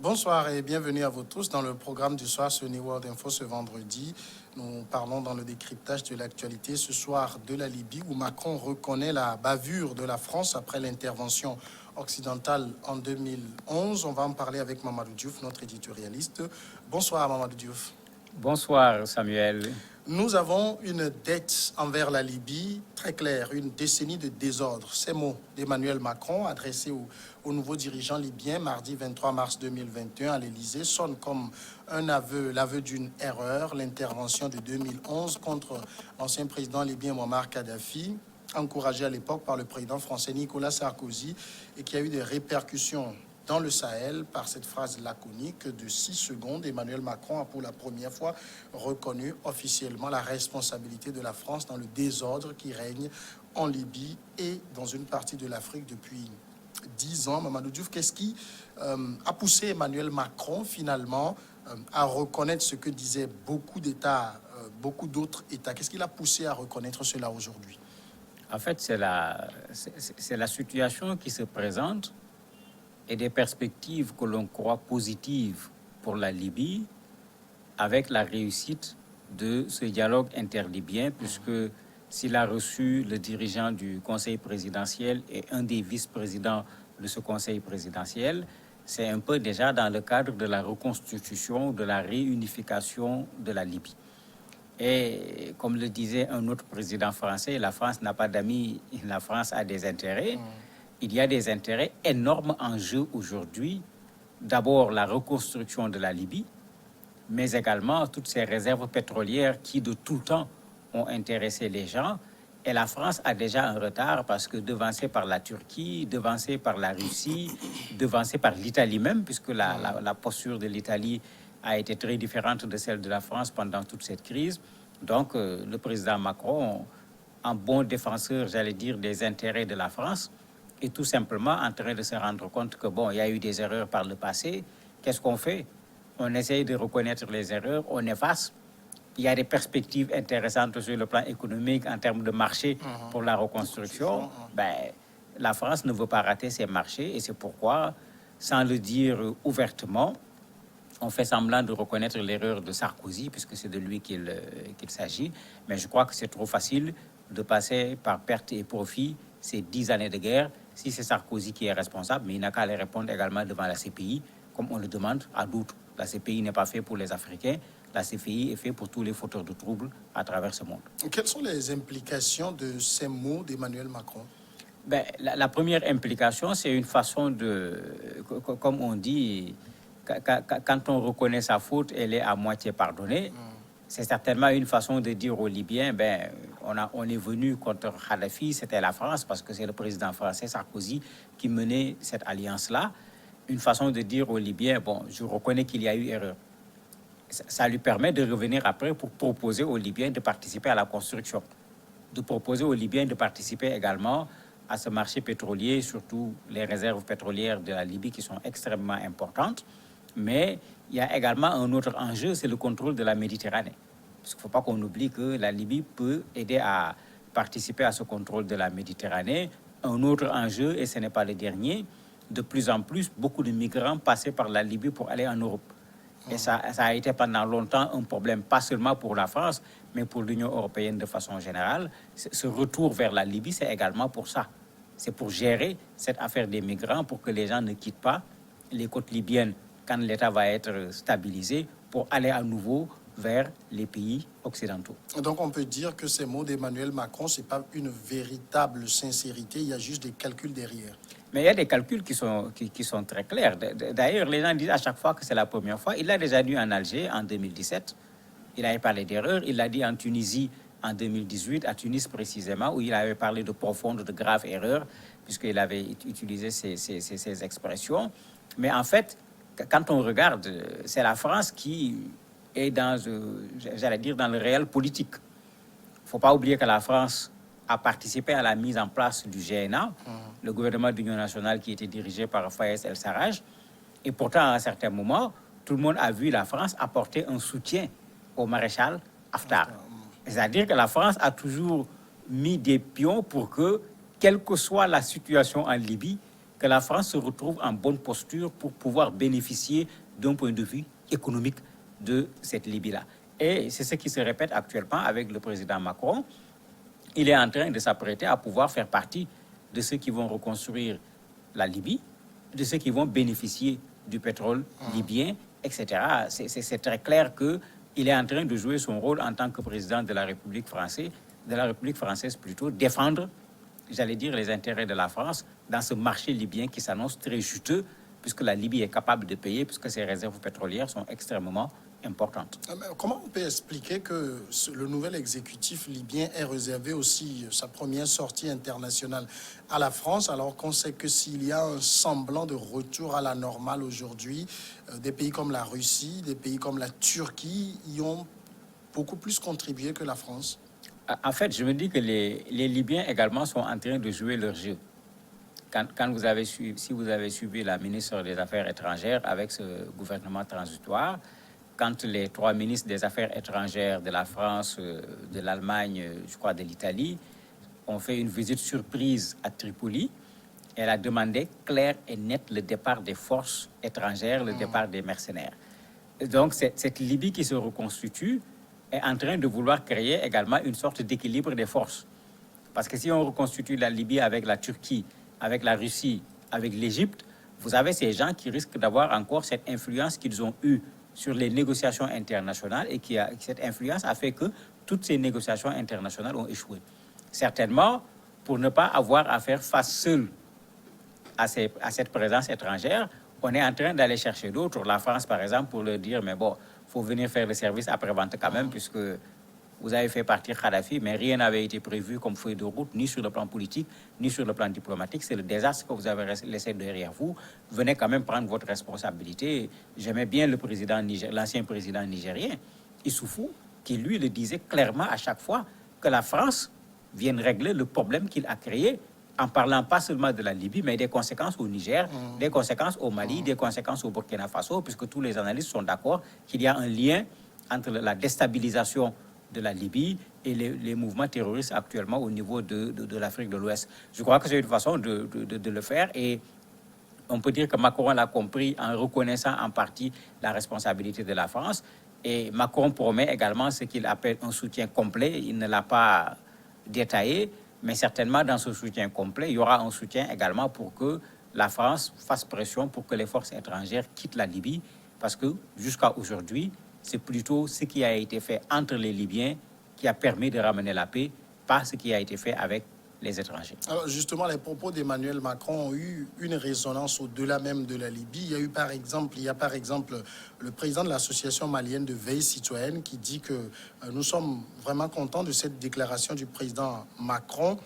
Bonsoir et bienvenue à vous tous dans le programme du soir sur New World Info ce vendredi. Nous parlons dans le décryptage de l'actualité ce soir de la Libye où Macron reconnaît la bavure de la France après l'intervention occidentale en 2011. On va en parler avec Mamadou Diouf, notre éditorialiste. Bonsoir Mamadou Diouf. Bonsoir Samuel. Nous avons une dette envers la Libye très claire, une décennie de désordre. Ces mots d'Emmanuel Macron adressés au nouveau dirigeant libyen mardi 23 mars 2021 à l'Élysée sonnent comme un aveu, l'aveu d'une erreur, l'intervention de 2011 contre l'ancien président libyen Muammar Kadhafi, encouragé à l'époque par le président français Nicolas Sarkozy et qui a eu des répercussions dans le Sahel. Par cette phrase laconique de 6 secondes, Emmanuel Macron a pour la première fois reconnu officiellement la responsabilité de la France dans le désordre qui règne en Libye et dans une partie de l'Afrique depuis 10 ans. Mamadou Diouf, qu'est-ce qui a poussé Emmanuel Macron finalement à reconnaître ce que disaient beaucoup d'États, beaucoup d'autres États? Qu'est-ce qui l'a poussé à reconnaître cela aujourd'hui? En fait, c'est la situation qui se présente et des perspectives que l'on croit positives pour la Libye avec la réussite de ce dialogue interlibyen, puisque s'il a reçu le dirigeant du Conseil présidentiel et un des vice-présidents de ce Conseil présidentiel, c'est un peu déjà dans le cadre de la reconstitution, de la réunification de la Libye. Et comme le disait un autre président français, la France n'a pas d'amis, la France a des intérêts. Il y a des intérêts énormes en jeu aujourd'hui. D'abord, la reconstruction de la Libye, mais également toutes ces réserves pétrolières qui, de tout temps, ont intéressé les gens. Et la France a déjà un retard parce que devancée par la Turquie, devancée par la Russie, devancée par l'Italie même, puisque la posture de l'Italie a été très différente de celle de la France pendant toute cette crise. Donc, le président Macron, en bon défenseur, j'allais dire, des intérêts de la France, est tout simplement en train de se rendre compte que, bon, il y a eu des erreurs par le passé. Qu'est-ce qu'on fait? On essaye de reconnaître les erreurs, on efface. Il y a des perspectives intéressantes sur le plan économique en termes de marché pour la reconstruction. Ben, la France ne veut pas rater ces marchés et c'est pourquoi, sans le dire ouvertement, on fait semblant de reconnaître l'erreur de Sarkozy, puisque c'est de lui qu'il s'agit. Mais je crois que c'est trop facile de passer par perte et profit ces 10 années de guerre. Si c'est Sarkozy qui est responsable, mais il n'a qu'à les répondre également devant la CPI, comme on le demande à d'autres. La CPI n'est pas faite pour les Africains. La CPI est faite pour tous les fauteurs de troubles à travers ce monde. Quelles sont les implications de ces mots d'Emmanuel Macron? Ben, la première implication, c'est une façon de, comme on dit, quand on reconnaît sa faute, elle est à moitié pardonnée. C'est certainement une façon de dire aux Libyens, ben, on est venu contre Kadhafi, c'était la France, parce que c'est le président français Sarkozy qui menait cette alliance-là. Une façon de dire aux Libyens, bon, je reconnais qu'il y a eu erreur. Ça lui permet de revenir après pour proposer aux Libyens de participer à la construction, de proposer aux Libyens de participer également à ce marché pétrolier, surtout les réserves pétrolières de la Libye qui sont extrêmement importantes. Mais il y a également un autre enjeu, c'est le contrôle de la Méditerranée. Parce qu'il ne faut pas qu'on oublie que la Libye peut aider à participer à ce contrôle de la Méditerranée. Un autre enjeu, et ce n'est pas le dernier, de plus en plus, beaucoup de migrants passaient par la Libye pour aller en Europe. Et ça a été pendant longtemps un problème, pas seulement pour la France, mais pour l'Union européenne de façon générale. Ce retour vers la Libye, c'est également pour ça. C'est pour gérer cette affaire des migrants, pour que les gens ne quittent pas les côtes libyennes quand l'État va être stabilisé, pour aller à nouveau vers les pays occidentaux. Donc on peut dire que ces mots d'Emmanuel Macron, ce n'est pas une véritable sincérité, il y a juste des calculs derrière. Mais il y a des calculs qui sont très clairs. D'ailleurs, les gens disent à chaque fois que c'est la première fois. Il l'a déjà dit en Alger en 2017. Il avait parlé d'erreurs. Il l'a dit en Tunisie en 2018, à Tunis précisément, où il avait parlé de profondes, de graves erreurs, puisqu'il avait utilisé ces expressions. Mais en fait, quand on regarde, c'est la France qui est dans, j'allais dire, dans le réel politique. Il ne faut pas oublier que la France a participé à la mise en place du GNA, le gouvernement d'union nationale qui était dirigé par Fayez El-Sarraj. Et pourtant, à un certain moment, tout le monde a vu la France apporter un soutien au maréchal Haftar. C'est-à-dire que la France a toujours mis des pions pour que, quelle que soit la situation en Libye, que que la France se retrouve en bonne posture pour pouvoir bénéficier d'un point de vue économique de cette Libye-là. Et c'est ce qui se répète actuellement avec le président Macron. Il est en train de s'apprêter à pouvoir faire partie de ceux qui vont reconstruire la Libye, de ceux qui vont bénéficier du pétrole libyen, etc. C'est très clair qu'il est en train de jouer son rôle en tant que président de la République française plutôt, défendre, j'allais dire, les intérêts de la France dans ce marché libyen qui s'annonce très juteux, puisque la Libye est capable de payer, puisque ses réserves pétrolières sont extrêmement importante. Comment on peut expliquer que le nouvel exécutif libyen ait réservé aussi sa première sortie internationale à la France, alors qu'on sait que s'il y a un semblant de retour à la normale aujourd'hui, des pays comme la Russie, des pays comme la Turquie y ont beaucoup plus contribué que la France? En fait, je me dis que les Libyens également sont en train de jouer leur jeu. Quand vous avez si vous avez suivi la ministre des Affaires étrangères avec ce gouvernement transitoire, quand les 3 ministres des Affaires étrangères de la France, de l'Allemagne, je crois de l'Italie, ont fait une visite surprise à Tripoli, elle a demandé clair et net le départ des forces étrangères, le départ des mercenaires. Donc, cette Libye qui se reconstitue est en train de vouloir créer également une sorte d'équilibre des forces. Parce que si on reconstitue la Libye avec la Turquie, avec la Russie, avec l'Égypte, vous avez ces gens qui risquent d'avoir encore cette influence qu'ils ont eue sur les négociations internationales et cette influence a fait que toutes ces négociations internationales ont échoué. Certainement, pour ne pas avoir à faire face seul à cette présence étrangère, on est en train d'aller chercher d'autres. La France, par exemple, pour leur dire, mais bon, il faut venir faire le service après-vente quand même, puisque vous avez fait partir Kadhafi, mais rien n'avait été prévu comme feuille de route, ni sur le plan politique, ni sur le plan diplomatique. C'est le désastre que vous avez laissé derrière vous. Venez quand même prendre votre responsabilité. J'aimais bien l'ancien président nigérien, Issoufou, qui lui le disait clairement à chaque fois que la France vienne régler le problème qu'il a créé, en parlant pas seulement de la Libye, mais des conséquences au Niger, des conséquences au Mali, des conséquences au Burkina Faso, puisque tous les analystes sont d'accord qu'il y a un lien entre la déstabilisation de la Libye et les mouvements terroristes actuellement au niveau de l'Afrique de l'Ouest. Je crois que c'est une façon de le faire et on peut dire que Macron l'a compris en reconnaissant en partie la responsabilité de la France. Et Macron promet également ce qu'il appelle un soutien complet. Il ne l'a pas détaillé, mais certainement dans ce soutien complet, il y aura un soutien également pour que la France fasse pression pour que les forces étrangères quittent la Libye, parce que jusqu'à aujourd'hui, c'est plutôt ce qui a été fait entre les Libyens qui a permis de ramener la paix, pas ce qui a été fait avec les étrangers. Alors justement, les propos d'Emmanuel Macron ont eu une résonance au-delà même de la Libye. Il y a par exemple le président de l'association malienne de veille citoyenne qui dit que nous sommes vraiment contents de cette déclaration du président Macron.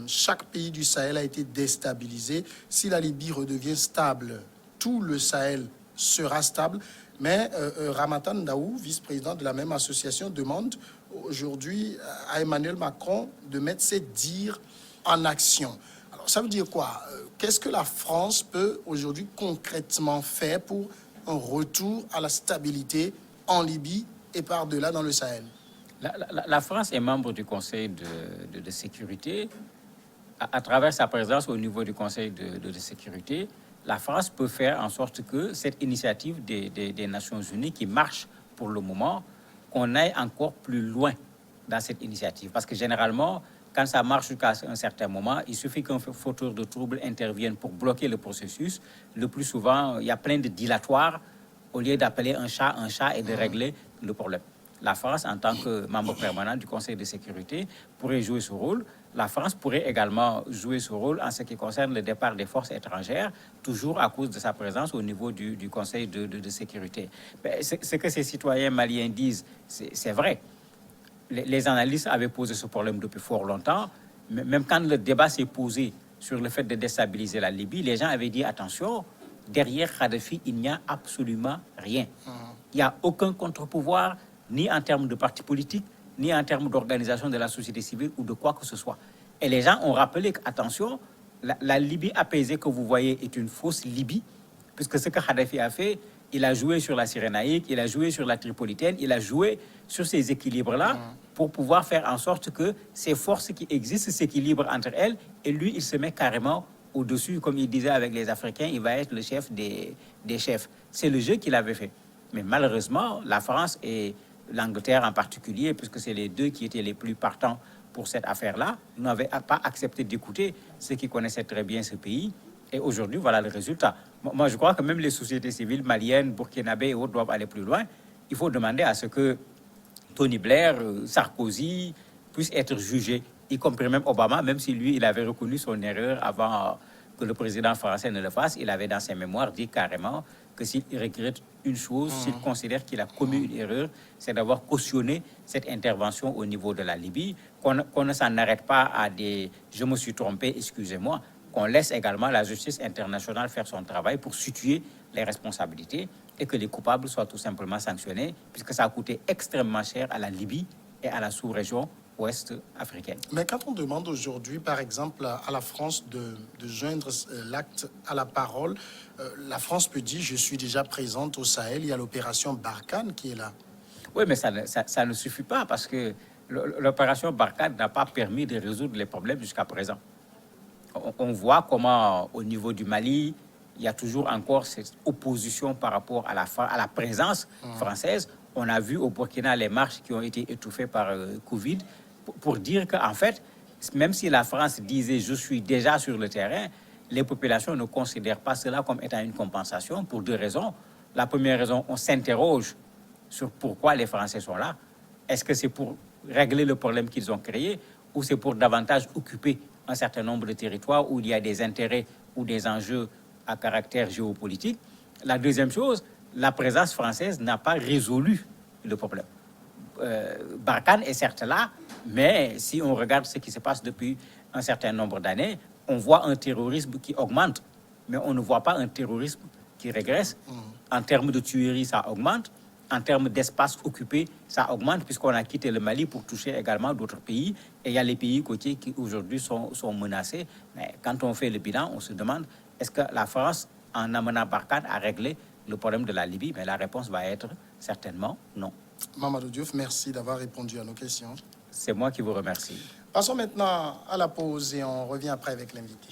Chaque pays du Sahel a été déstabilisé. Si la Libye redevient stable, tout le Sahel sera stable. Mais Ramatan Daou, vice-président de la même association, demande aujourd'hui à Emmanuel Macron de mettre ses dires en action. Alors, ça veut dire quoi? Qu'est-ce que la France peut aujourd'hui concrètement faire pour un retour à la stabilité en Libye et par-delà dans le Sahel? La France est membre du Conseil de sécurité. À travers sa présence au niveau du Conseil de sécurité, la France peut faire en sorte que cette initiative des Nations Unies qui marche pour le moment, qu'on aille encore plus loin dans cette initiative. Parce que généralement, quand ça marche jusqu'à un certain moment, il suffit qu'un fauteur de trouble intervienne pour bloquer le processus. Le plus souvent, il y a plein de dilatoires au lieu d'appeler un chat et de régler le problème. La France, en tant que membre permanent du Conseil de sécurité, pourrait jouer ce rôle. La France pourrait également jouer ce rôle en ce qui concerne le départ des forces étrangères, toujours à cause de sa présence au niveau du Conseil de sécurité. Mais ce que ces citoyens maliens disent, c'est vrai. Les analystes avaient posé ce problème depuis fort longtemps. Même quand le débat s'est posé sur le fait de déstabiliser la Libye, les gens avaient dit, attention, derrière Kadhafi, il n'y a absolument rien. Il n'y a aucun contre-pouvoir, ni en termes de partis politiques, ni en termes d'organisation de la société civile ou de quoi que ce soit. Et les gens ont rappelé qu'attention, la Libye apaisée que vous voyez est une fausse Libye, puisque ce que Kadhafi a fait, il a joué sur la Cyrénaïque, il a joué sur la Tripolitaine, il a joué sur ces équilibres-là pour pouvoir faire en sorte que ces forces qui existent s'équilibrent entre elles, et lui, il se met carrément au-dessus, comme il disait avec les Africains, il va être le chef des chefs. C'est le jeu qu'il avait fait. Mais malheureusement, la France et l'Angleterre en particulier, puisque c'est les deux qui étaient les plus partants pour cette affaire-là, n'avaient pas accepté d'écouter ceux qui connaissaient très bien ce pays. Et aujourd'hui, voilà le résultat. Moi, je crois que même les sociétés civiles maliennes, burkinabées et autres doivent aller plus loin. Il faut demander à ce que Tony Blair, Sarkozy puissent être jugés, y compris même Obama, même si lui, il avait reconnu son erreur avant que le président français ne le fasse. Il avait dans ses mémoires dit carrément que s'il regrette une chose, s'il considère qu'il a commis une erreur, c'est d'avoir cautionné cette intervention au niveau de la Libye, qu'on ne s'en arrête pas à des « je me suis trompé, excusez-moi », qu'on laisse également la justice internationale faire son travail pour situer les responsabilités et que les coupables soient tout simplement sanctionnés, puisque ça a coûté extrêmement cher à la Libye et à la sous-région ouest africaine. Mais quand on demande aujourd'hui, par exemple, à la France de joindre l'acte à la parole, la France peut dire « je suis déjà présente au Sahel, il y a l'opération Barkhane qui est là ». Oui, mais ça ne suffit pas parce que l'opération Barkhane n'a pas permis de résoudre les problèmes jusqu'à présent. On voit comment, au niveau du Mali, il y a toujours encore cette opposition par rapport à la présence française. On a vu au Burkina les marches qui ont été étouffées par Covid pour dire qu'en fait, même si la France disait « je suis déjà sur le terrain », les populations ne considèrent pas cela comme étant une compensation pour deux raisons. La première raison, on s'interroge sur pourquoi les Français sont là. Est-ce que c'est pour régler le problème qu'ils ont créé ou c'est pour davantage occuper un certain nombre de territoires où il y a des intérêts ou des enjeux à caractère géopolitique? La deuxième chose, la présence française n'a pas résolu le problème. Barkhane est certes là, mais si on regarde ce qui se passe depuis un certain nombre d'années, on voit un terrorisme qui augmente, mais on ne voit pas un terrorisme qui régresse. En termes de tuerie, ça augmente. En termes d'espace occupé, ça augmente puisqu'on a quitté le Mali pour toucher également d'autres pays. Et il y a les pays côtiers qui aujourd'hui sont menacés. Mais quand on fait le bilan, on se demande est-ce que la France, en amenant Barkhane, a réglé le problème de la Libye? Mais la réponse va être certainement non. Mamadou Diouf, merci d'avoir répondu à nos questions. C'est moi qui vous remercie. Passons maintenant à la pause et on revient après avec l'invité.